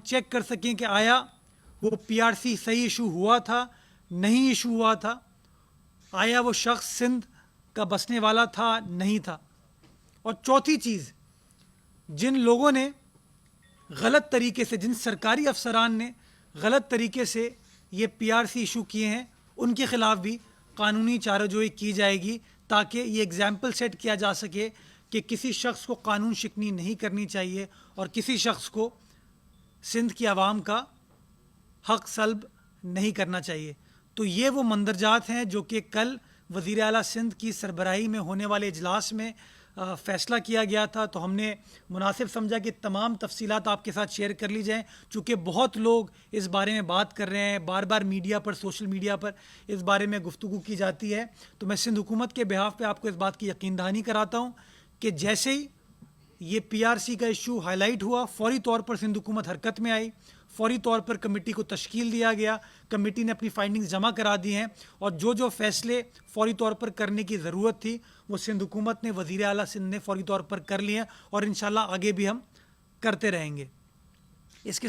Check کر سکیں کہ آیا وہ پی آر سی صحیح ایشو ہوا تھا, نہیں ایشو ہوا تھا, آیا وہ شخص سندھ کا بسنے والا تھا, نہیں تھا. اور چوتھی چیز, جن لوگوں نے غلط طریقے سے, جن سرکاری افسران نے غلط طریقے سے یہ پی آر سی ایشو کیے ہیں, ان کے خلاف بھی قانونی چارہ جوئی کی جائے گی, تاکہ یہ اگزامپل سیٹ کیا جا سکے کہ کسی شخص کو قانون شکنی نہیں کرنی چاہیے اور کسی شخص کو سندھ کی عوام کا حق سلب نہیں کرنا چاہیے. تو یہ وہ مندرجات ہیں جو کہ کل وزیر اعلیٰ سندھ کی سربراہی میں ہونے والے اجلاس میں فیصلہ کیا گیا تھا. تو ہم نے مناسب سمجھا کہ تمام تفصیلات آپ کے ساتھ شیئر کر لی جائیں, چونکہ بہت لوگ اس بارے میں بات کر رہے ہیں, بار بار میڈیا پر, سوشل میڈیا پر اس بارے میں گفتگو کی جاتی ہے. تو میں سندھ حکومت کے بہاف پہ آپ کو اس بات کی یقین دہانی کراتا ہوں کہ جیسے ہی یہ پی آر سی کا ایشو ہائی لائٹ ہوا, فوری طور پر سندھ حکومت حرکت میں آئی, فوری طور پر کمیٹی کو تشکیل دیا گیا, کمیٹی نے اپنی فائنڈنگز جمع کرا دی ہیں, اور جو فیصلے فوری طور پر کرنے کی ضرورت تھی وہ سندھ حکومت نے, وزیر اعلیٰ سندھ نے فوری طور پر کر لیے ہیں, اور انشاءاللہ آگے بھی ہم کرتے رہیں گے. اس کے ساتھ